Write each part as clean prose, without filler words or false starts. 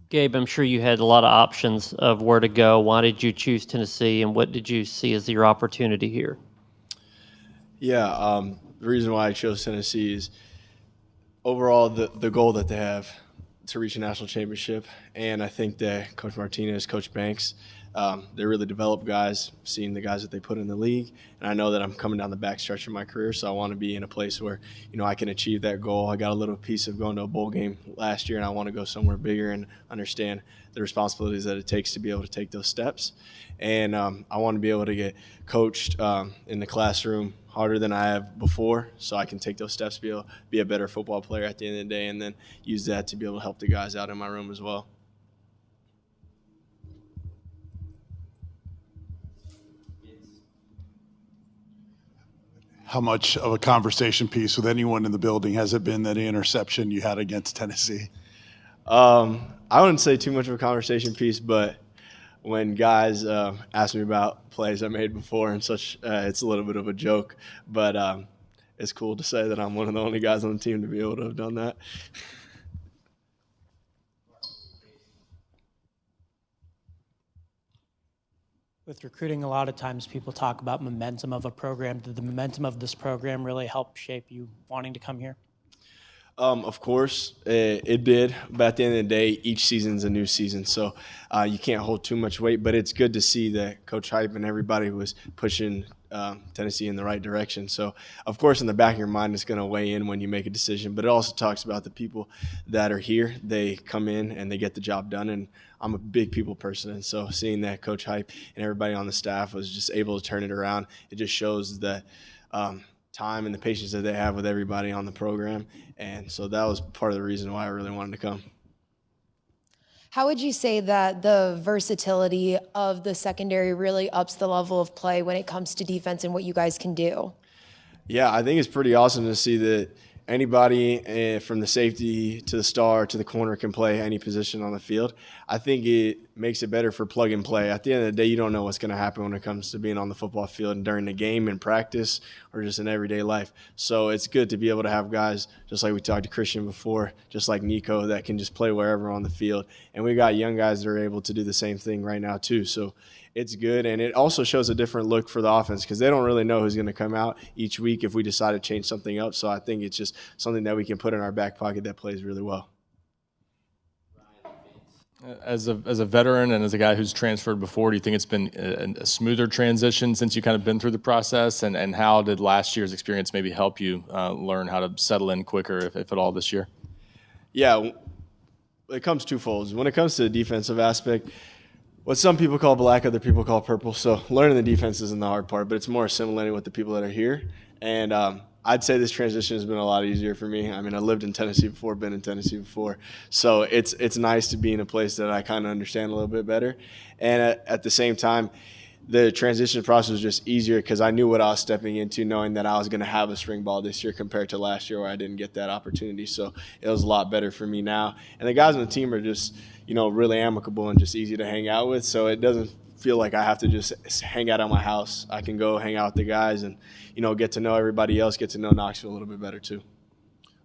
Gabe, I'm sure you had a lot of options of where to go. Why did you choose Tennessee, and what did you see as your opportunity here? Yeah, the reason why I chose Tennessee is overall the goal that they have to reach a national championship. And I think that Coach Martinez, Coach Banks, they really develop guys, seeing the guys that they put in the league. And I know that I'm coming down the back stretch of my career, so I want to be in a place where, I can achieve that goal. I got a little piece of going to a bowl game last year, and I want to go somewhere bigger and understand the responsibilities that it takes to be able to take those steps. And I want to be able to get coached in the classroom harder than I have before, so I can take those steps, be a better football player at the end of the day, and then use that to be able to help the guys out in my room as well. How much of a conversation piece with anyone in the building has it been that interception you had against Tennessee? I wouldn't say too much of a conversation piece, but when guys ask me about plays I made before and such, it's a little bit of a joke. But it's cool to say that I'm one of the only guys on the team to be able to have done that. With recruiting, a lot of times people talk about momentum of a program. Did the momentum of this program really help shape you wanting to come here? Of course, it did. But at the end of the day, each season's a new season. So you can't hold too much weight. But it's good to see that Coach Hype and everybody was pushing Tennessee in the right direction. So, of course, in the back of your mind, it's going to weigh in when you make a decision. But it also talks about the people that are here. They come in and they get the job done. And I'm a big people person. And so seeing that Coach Hype and everybody on the staff was just able to turn it around, it just shows that time and the patience that they have with everybody on the program. And so that was part of the reason why I really wanted to come. How would you say that the versatility of the secondary really ups the level of play when it comes to defense and what you guys can do? Yeah, I think it's pretty awesome to see that anybody from the safety to the star to the corner can play any position on the field. I think it makes it better for plug and play. At the end of the day, you don't know what's going to happen when it comes to being on the football field and during the game in practice or just in everyday life. So it's good to be able to have guys, just like we talked to Christian before, just like Nico, that can just play wherever on the field. And we got young guys that are able to do the same thing right now too. So it's good, and it also shows a different look for the offense because they don't really know who's going to come out each week if we decide to change something up. So I think it's just something that we can put in our back pocket that plays really well. As a veteran and as a guy who's transferred before, do you think it's been a smoother transition since you kind of been through the process? And how did last year's experience maybe help you learn how to settle in quicker, if at all, this year? Yeah, it comes twofold. When it comes to the defensive aspect, what some people call black, other people call purple. So learning the defense isn't the hard part, but it's more assimilating with the people that are here. And I'd say this transition has been a lot easier for me. I mean, I lived in Tennessee before, been in Tennessee before. So it's nice to be in a place that I kind of understand a little bit better. And at the same time, the transition process was just easier because I knew what I was stepping into, knowing that I was going to have a spring ball this year compared to last year where I didn't get that opportunity. So it was a lot better for me now. And the guys on the team are just, really amicable and just easy to hang out with. So it doesn't feel like I have to just hang out at my house. I can go hang out with the guys and, get to know everybody else, get to know Knoxville a little bit better too.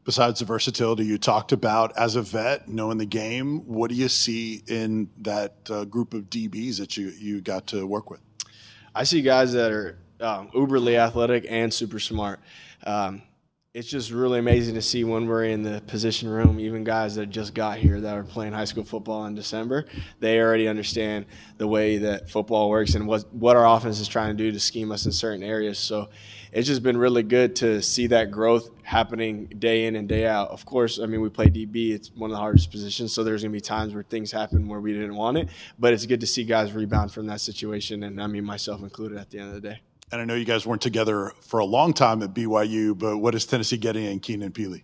Besides the versatility you talked about as a vet, knowing the game, what do you see in that group of DBs that you got to work with? I see guys that are uberly athletic and super smart. It's just really amazing to see when we're in the position room, even guys that just got here that are playing high school football in December, they already understand the way that football works and what our offense is trying to do to scheme us in certain areas. So it's just been really good to see that growth happening day in and day out. Of course, we play DB. It's one of the hardest positions, so there's going to be times where things happen where we didn't want it. But it's good to see guys rebound from that situation, and myself included at the end of the day. And I know you guys weren't together for a long time at BYU, but what is Tennessee getting in Keenan Peely?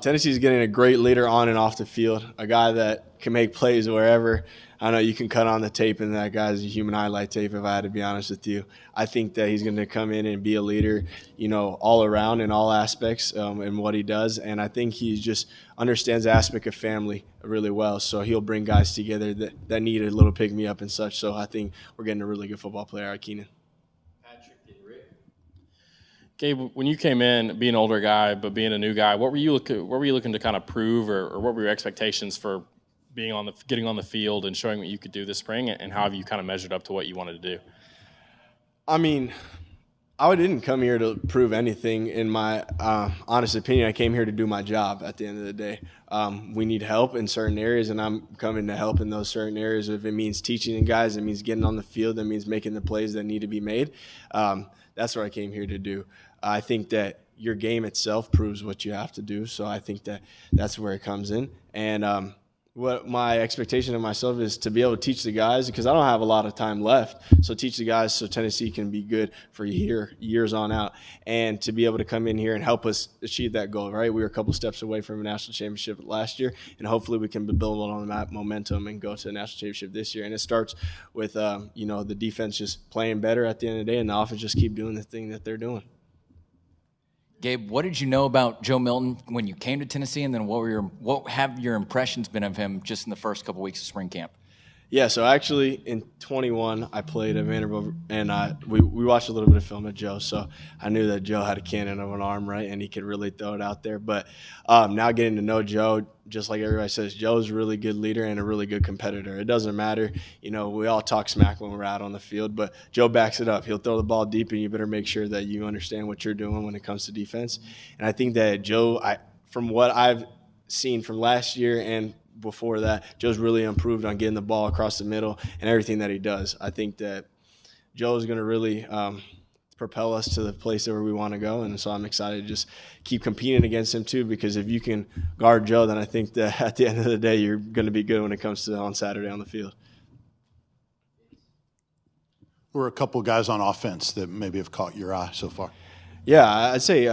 Tennessee's getting a great leader on and off the field, a guy that can make plays wherever. I know you can cut on the tape, and that guy's a human highlight tape, if I had to be honest with you. I think that he's going to come in and be a leader, all around in all aspects in what he does. And I think he just understands the aspect of family really well. So he'll bring guys together that need a little pick-me-up and such. So I think we're getting a really good football player out of Keenan. Gabe, when you came in, being an older guy but being a new guy, what were you looking to kind of prove, or what were your expectations for getting on the field and showing what you could do this spring, and how have you kind of measured up to what you wanted to do? I mean, I didn't come here to prove anything. In my honest opinion, I came here to do my job at the end of the day. We need help in certain areas, and I'm coming to help in those certain areas. If it means teaching the guys, it means getting on the field, that means making the plays that need to be made. That's what I came here to do. I think that your game itself proves what you have to do, so I think that that's where it comes in. And what my expectation of myself is to be able to teach the guys, because I don't have a lot of time left. So teach the guys so Tennessee can be good for years on out, and to be able to come in here and help us achieve that goal, right? We were a couple steps away from a national championship last year, and hopefully we can build on that momentum and go to a national championship this year. And it starts with, the defense just playing better at the end of the day, and the offense just keep doing the thing that they're doing. Gabe, what did you know about Joe Milton when you came to Tennessee, and then what have your impressions been of him just in the first couple weeks of spring camp? Yeah, so actually in 21, I played at Vanderbilt, and we watched a little bit of film of Joe, so I knew that Joe had a cannon of an arm, right, and he could really throw it out there. But now getting to know Joe, just like everybody says, Joe's a really good leader and a really good competitor. It doesn't matter. We all talk smack when we're out on the field, but Joe backs it up. He'll throw the ball deep, and you better make sure that you understand what you're doing when it comes to defense. And I think that Joe, from what I've seen from last year and before that, Joe's really improved on getting the ball across the middle and everything that he does. I think that Joe is going to really propel us to the place where we want to go, and so I'm excited to just keep competing against him too, because if you can guard Joe, then I think that at the end of the day, you're going to be good when it comes to on Saturday on the field. Who are a couple guys on offense that maybe have caught your eye so far? Yeah, I'd say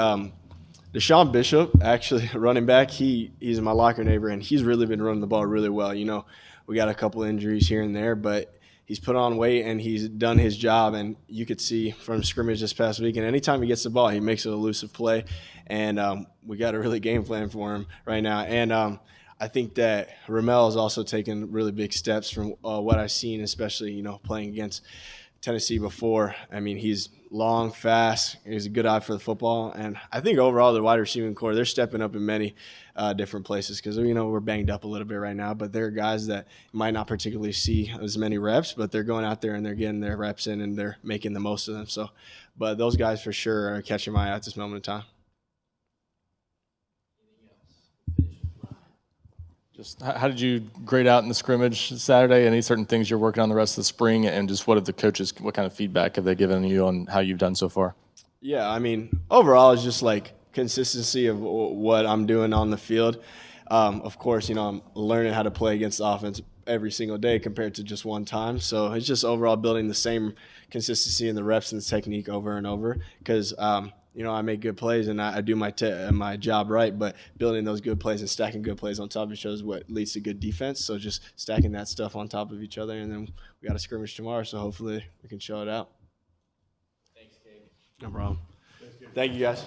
Deshaun Bishop, actually, running back, he's my locker neighbor, and he's really been running the ball really well. We got a couple injuries here and there, but he's put on weight and he's done his job, and you could see from scrimmage this past week, and anytime he gets the ball, he makes an elusive play, and we got a really game plan for him right now. And I think that Ramel has also taken really big steps from what I've seen, especially, playing against Tennessee before. I mean, he's long, fast. He's a good eye for the football. And I think overall the wide receiving core, they're stepping up in many different places, because, we're banged up a little bit right now. But there are guys that might not particularly see as many reps, but they're going out there and they're getting their reps in and they're making the most of them. So, but those guys for sure are catching my eye at this moment in time. Just how did you grade out in the scrimmage Saturday? Any certain things you're working on the rest of the spring, and just what kind of feedback have they given you on how you've done so far? Yeah, I mean, overall it's just like consistency of what I'm doing on the field. Of course, I'm learning how to play against the offense every single day compared to just one time. So it's just overall building the same consistency in the reps and the technique over and over, because I make good plays and I do my job right, but building those good plays and stacking good plays on top of each other is what leads to good defense. So just stacking that stuff on top of each other, and then we got a scrimmage tomorrow, so hopefully we can show it out. Thanks, Gabe. No problem. Thank you, guys.